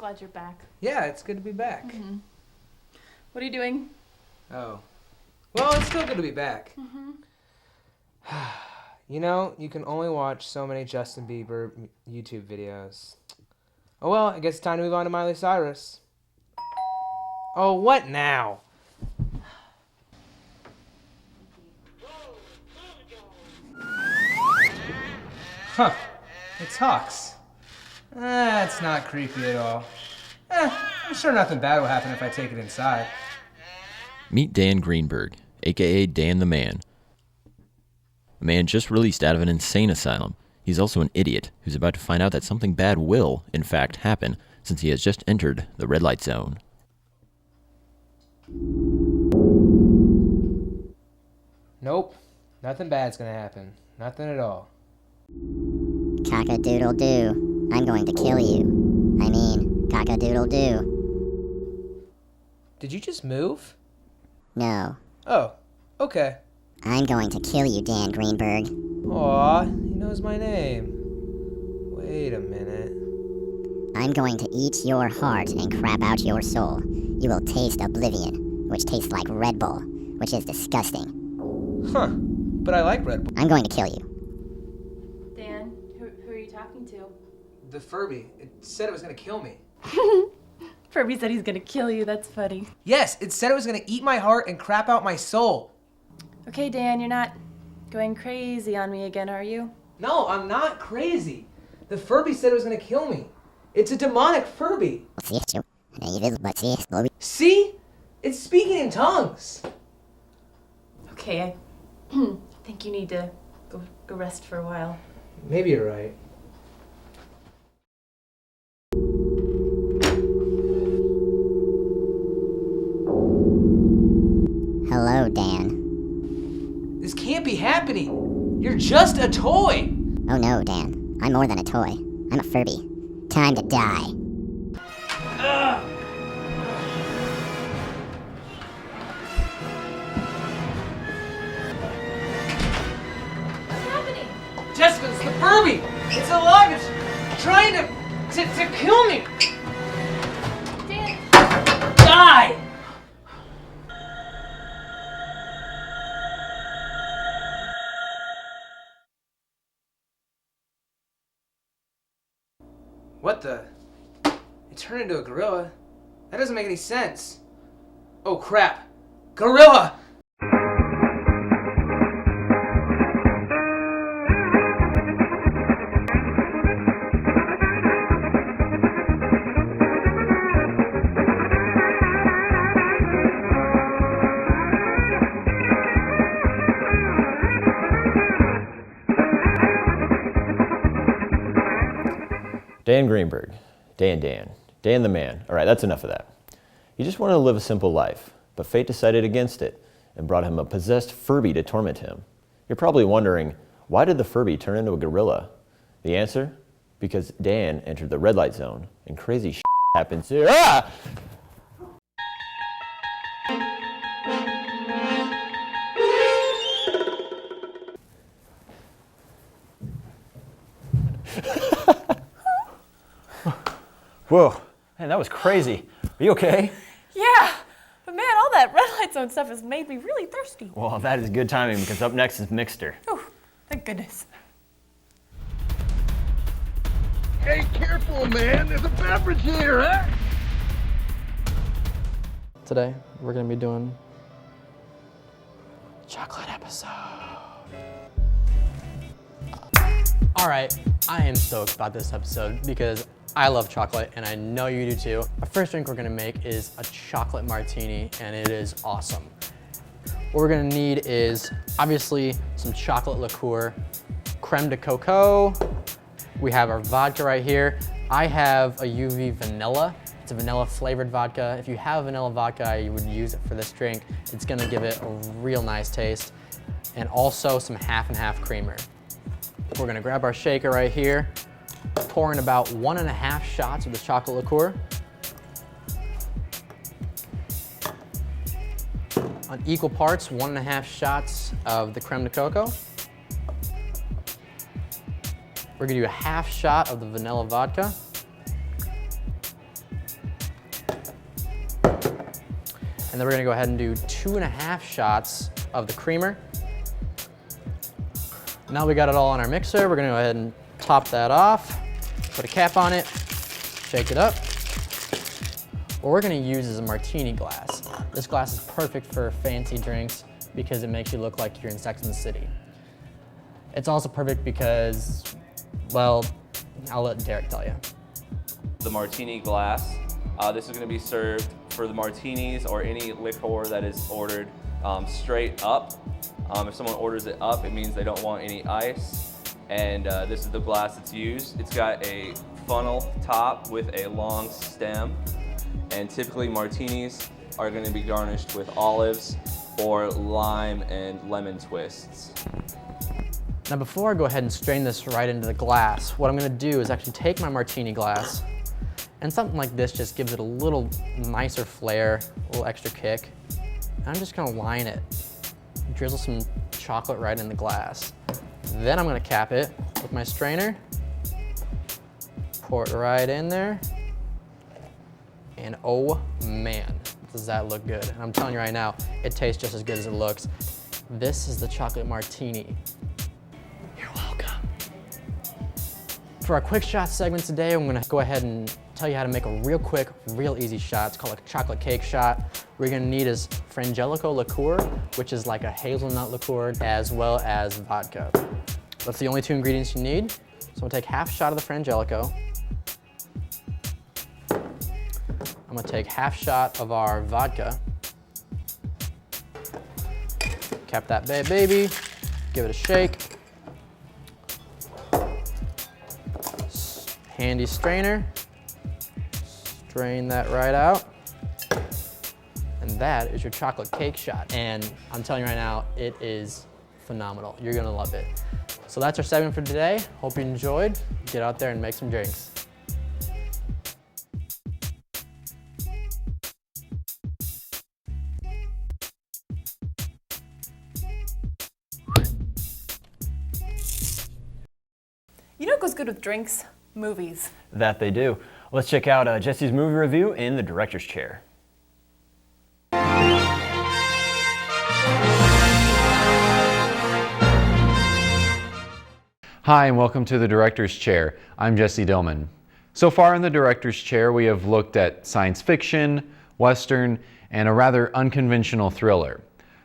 glad you're back. Yeah, it's good to be back. Mm-hmm. What are you doing? Oh. Well, it's still good to be back. Mm-hmm. You know, you can only watch so many Justin Bieber YouTube videos. Oh well, I guess it's time to move on to Miley Cyrus. Oh, what now? Huh. It's Hawks. That's not creepy at all. I'm sure nothing bad will happen if I take it inside. Meet Dan Greenberg, aka Dan the Man. A man just released out of an insane asylum. He's also an idiot who's about to find out that something bad will, in fact, happen since he has just entered the red light zone. Nope. Nothing bad's gonna happen. Nothing at all. Cock-a-doodle-doo. I'm going to kill you. I mean, cock-a-doodle-doo. Did you just move? No. Oh, okay. I'm going to kill you, Dan Greenberg. Aw, he knows my name. Wait a minute. I'm going to eat your heart and crap out your soul. You will taste oblivion, which tastes like Red Bull, which is disgusting. Huh, but I like Red Bull. I'm going to kill you. Dan, who are you talking to? The Furby, it said it was gonna kill me. Furby said he's gonna kill you, that's funny. Yes, it said it was gonna eat my heart and crap out my soul. Okay, Dan, you're not going crazy on me again, are you? No, I'm not crazy. The Furby said it was gonna kill me. It's a demonic Furby. See? It's speaking in tongues. Okay, I think you need to go rest for a while. Maybe you're right. Hello, Dan. This can't be happening. You're just a toy. Oh no, Dan. I'm more than a toy. I'm a Furby. Time to die. What's happening? Jessica, it's the Furby. It's alive. It's trying to kill me. Dan! Die! What the? It turned into a gorilla? That doesn't make any sense. Oh crap. Gorilla! Dan Greenberg, Dan the Man. All right, that's enough of that. He just wanted to live a simple life, but fate decided against it and brought him a possessed Furby to torment him. You're probably wondering, why did the Furby turn into a gorilla? The answer? Because Dan entered the red light zone and crazy shit happens here. Ah! Whoa, man, that was crazy. Are you okay? Yeah! But man, all that red light zone stuff has made me really thirsty. Well, that is good timing because up next is Mixter. Oh, thank goodness. Hey, careful, man. There's a beverage here, huh? Today, we're gonna be doing chocolate episode. All right, I am stoked about this episode because I love chocolate and I know you do too. Our first drink we're gonna make is a chocolate martini and it is awesome. What we're gonna need is obviously some chocolate liqueur, creme de coco. We have our vodka right here. I have a UV vanilla. It's a vanilla flavored vodka. If you have vanilla vodka, I would use it for this drink. It's gonna give it a real nice taste. And also some half and half creamer. We're gonna grab our shaker right here, pour in about 1.5 shots of the chocolate liqueur. On equal parts, 1.5 shots of the creme de coco. We're gonna do a half shot of the vanilla vodka. And then we're gonna go ahead and do 2.5 shots of the creamer. Now we got it all on our mixer, we're gonna go ahead and top that off, put a cap on it, shake it up. What we're gonna use is a martini glass. This glass is perfect for fancy drinks because it makes you look like you're in Sex and the City. It's also perfect because, well, I'll let Derek tell you. The martini glass. This is going to be served for the martinis or any liqueur that is ordered straight up. If someone orders it up, it means they don't want any ice. And this is the glass that's used. It's got a funnel top with a long stem. And typically martinis are going to be garnished with olives or lime and lemon twists. Now before I go ahead and strain this right into the glass, what I'm gonna do is actually take my martini glass, and something like this just gives it a little nicer flair, a little extra kick. And I'm just gonna line it, drizzle some chocolate right in the glass. Then I'm gonna cap it with my strainer, pour it right in there, and oh man, does that look good. And I'm telling you right now, it tastes just as good as it looks. This is the chocolate martini. You're welcome. For our quick shot segment today, I'm gonna go ahead and tell you how to make a real quick, real easy shot. It's called a chocolate cake shot. What you're gonna need is Frangelico liqueur, which is like a hazelnut liqueur, as well as vodka. That's the only 2 ingredients you need. So I'm gonna take half a shot of the Frangelico. I'm gonna take half shot of our vodka. Cap that bad baby, give it a shake. Handy strainer, strain that right out. And that is your chocolate cake shot. And I'm telling you right now, it is phenomenal. You're gonna love it. So that's our segment for today. Hope you enjoyed. Get out there and make some drinks. You know what goes good with drinks? Movies. That they do. Let's check out Jesse's movie review in the director's chair. Hi, and welcome to the Director's Chair. I'm Jesse Dillman. So far in the Director's Chair, we have looked at science fiction, Western, and a rather unconventional thriller.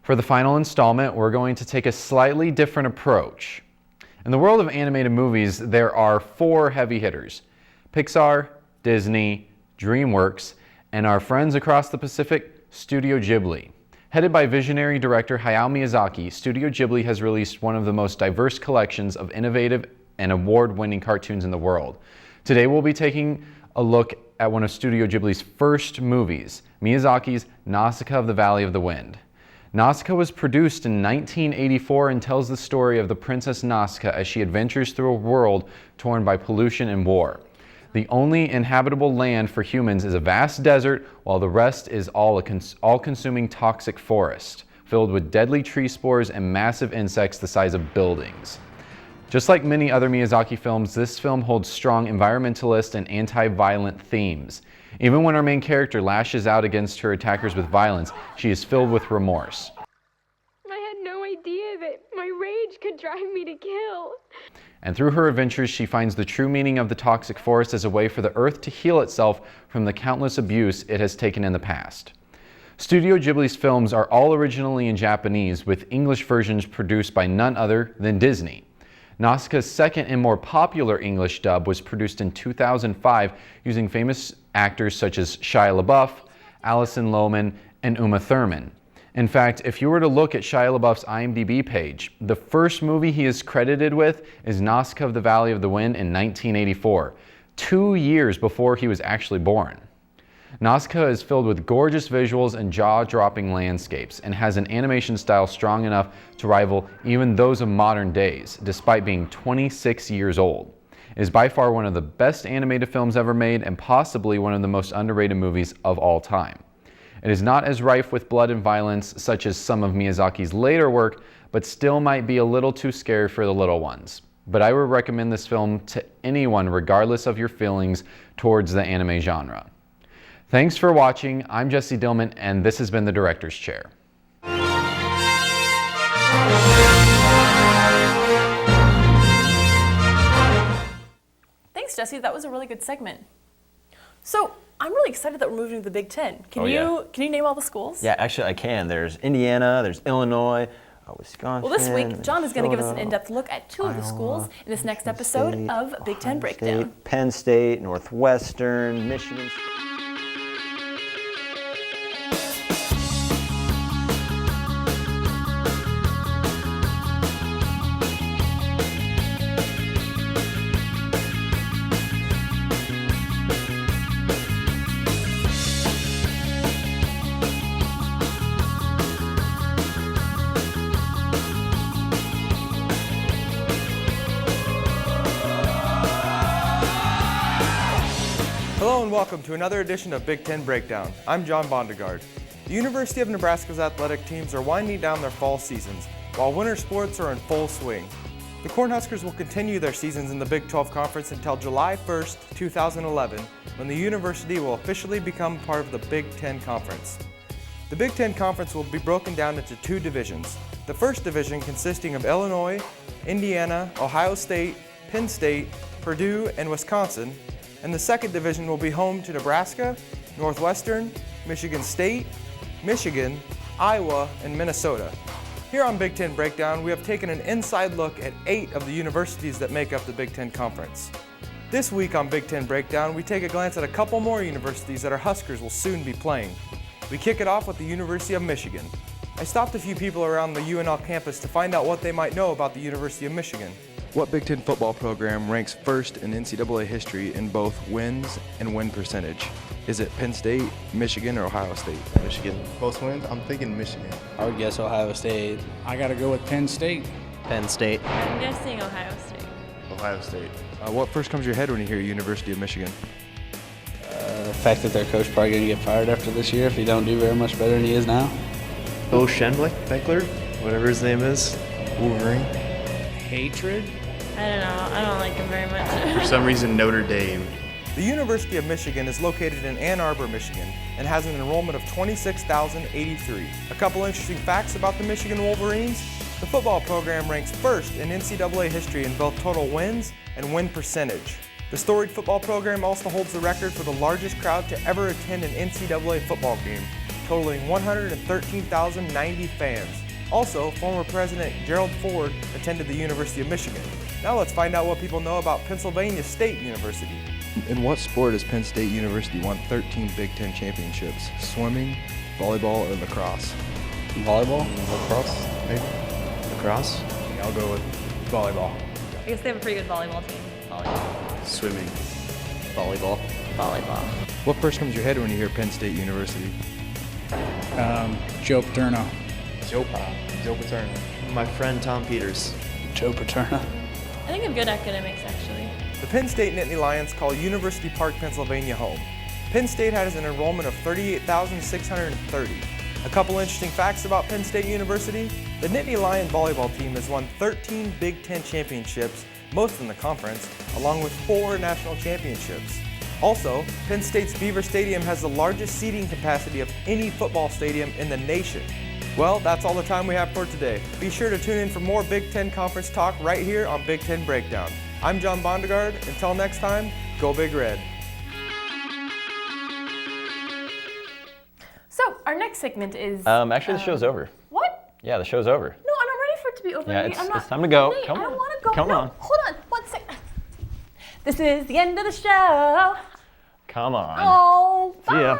For the final installment, we're going to take a slightly different approach. In the world of animated movies, there are 4 heavy hitters: Pixar, Disney, DreamWorks, and our friends across the Pacific, Studio Ghibli. Headed by visionary director Hayao Miyazaki, Studio Ghibli has released one of the most diverse collections of innovative and award-winning cartoons in the world. Today we'll be taking a look at one of Studio Ghibli's first movies, Miyazaki's Nausicaa of the Valley of the Wind. Nausicaa was produced in 1984 and tells the story of the Princess Nausicaa as she adventures through a world torn by pollution and war. The only inhabitable land for humans is a vast desert, while the rest is all-consuming toxic forest, filled with deadly tree spores and massive insects the size of buildings. Just like many other Miyazaki films, this film holds strong environmentalist and anti-violent themes. Even when our main character lashes out against her attackers with violence, she is filled with remorse. I had no idea that my rage could drive me to kill. And through her adventures, she finds the true meaning of the toxic forest as a way for the earth to heal itself from the countless abuse it has taken in the past. Studio Ghibli's films are all originally in Japanese, with English versions produced by none other than Disney. Nausicaa's second and more popular English dub was produced in 2005 using famous actors such as Shia LaBeouf, Alison Lohman, and Uma Thurman. In fact, if you were to look at Shia LaBeouf's IMDb page, the first movie he is credited with is Nausicaa of the Valley of the Wind in 1984, 2 years before he was actually born. Nausicaa is filled with gorgeous visuals and jaw-dropping landscapes and has an animation style strong enough to rival even those of modern days, despite being 26 years old. It is by far one of the best animated films ever made and possibly one of the most underrated movies of all time. It is not as rife with blood and violence such as some of Miyazaki's later work, but still might be a little too scary for the little ones. But I would recommend this film to anyone regardless of your feelings towards the anime genre. Thanks for watching. I'm Jesse Dillman, and this has been the Director's Chair. Thanks, Jesse. That was a really good segment. So I'm really excited that we're moving to the Big Ten. Can you name all the schools? Yeah, actually I can. There's Indiana, there's Illinois, Wisconsin. Well, this week, John is going to give us an Minnesota, in-depth look at two of the schools in this next episode State, of Big Ten Ohio Breakdown. State, Penn State, Northwestern, Michigan. Hello and welcome to another edition of Big Ten Breakdown. I'm John Bondegard. The University of Nebraska's athletic teams are winding down their fall seasons, while winter sports are in full swing. The Cornhuskers will continue their seasons in the Big 12 Conference until July 1st, 2011, when the university will officially become part of the Big Ten Conference. The Big Ten Conference will be broken down into two divisions. The first division consisting of Illinois, Indiana, Ohio State, Penn State, Purdue, and Wisconsin, and the second division will be home to Nebraska, Northwestern, Michigan State, Michigan, Iowa, and Minnesota. Here on Big Ten Breakdown, we have taken an inside look at 8 of the universities that make up the Big Ten Conference. This week on Big Ten Breakdown, we take a glance at a couple more universities that our Huskers will soon be playing. We kick it off with the University of Michigan. I stopped a few people around the UNL campus to find out what they might know about the University of Michigan. What Big Ten football program ranks first in NCAA history in both wins and win percentage? Is it Penn State, Michigan, or Ohio State? Michigan. Most wins? I'm thinking Michigan. I would guess Ohio State. I got to go with Penn State. Penn State. I'm guessing Ohio State. Ohio State. What first comes to your head when you hear University of Michigan? The fact that their coach probably going to get fired after this year if he don't do very much better than he is now. Bo Schembechler, whatever his name is. Wolverine. Hatred? I don't know. I don't like him very much. For some reason, Notre Dame. The University of Michigan is located in Ann Arbor, Michigan, and has an enrollment of 26,083. A couple interesting facts about the Michigan Wolverines. The football program ranks first in NCAA history in both total wins and win percentage. The storied football program also holds the record for the largest crowd to ever attend an NCAA football game, totaling 113,090 fans. Also, former President Gerald Ford attended the University of Michigan. Now let's find out what people know about Pennsylvania State University. In what sport has Penn State University won 13 Big Ten championships? Swimming, volleyball, or lacrosse? Volleyball? Lacrosse, maybe? Lacrosse? I'll go with volleyball. I guess they have a pretty good volleyball team. Volleyball. Swimming. Volleyball. Volleyball. What first comes to your head when you hear Penn State University? Joe Paterno. Joe Paterno. My friend Tom Peters. Joe Paterno. I think of good academics, actually. The Penn State Nittany Lions call University Park, Pennsylvania home. Penn State has an enrollment of 38,630. A couple interesting facts about Penn State University. The Nittany Lion volleyball team has won 13 Big Ten championships, most in the conference, along with 4 national championships. Also, Penn State's Beaver Stadium has the largest seating capacity of any football stadium in the nation. Well, that's all the time we have for today. Be sure to tune in for more Big Ten Conference talk right here on Big Ten Breakdown. I'm John Bondegard. Until next time, go Big Red. So our next segment is... Actually, the show's over. What? Yeah, the show's over. No, I'm not ready for it to be over. Yeah, I'm not, it's time to go. Wait, Come I on. don't want to go. Come no, on. Hold on, 1 second. This is the end of the show. Come on. Oh, bye. See ya.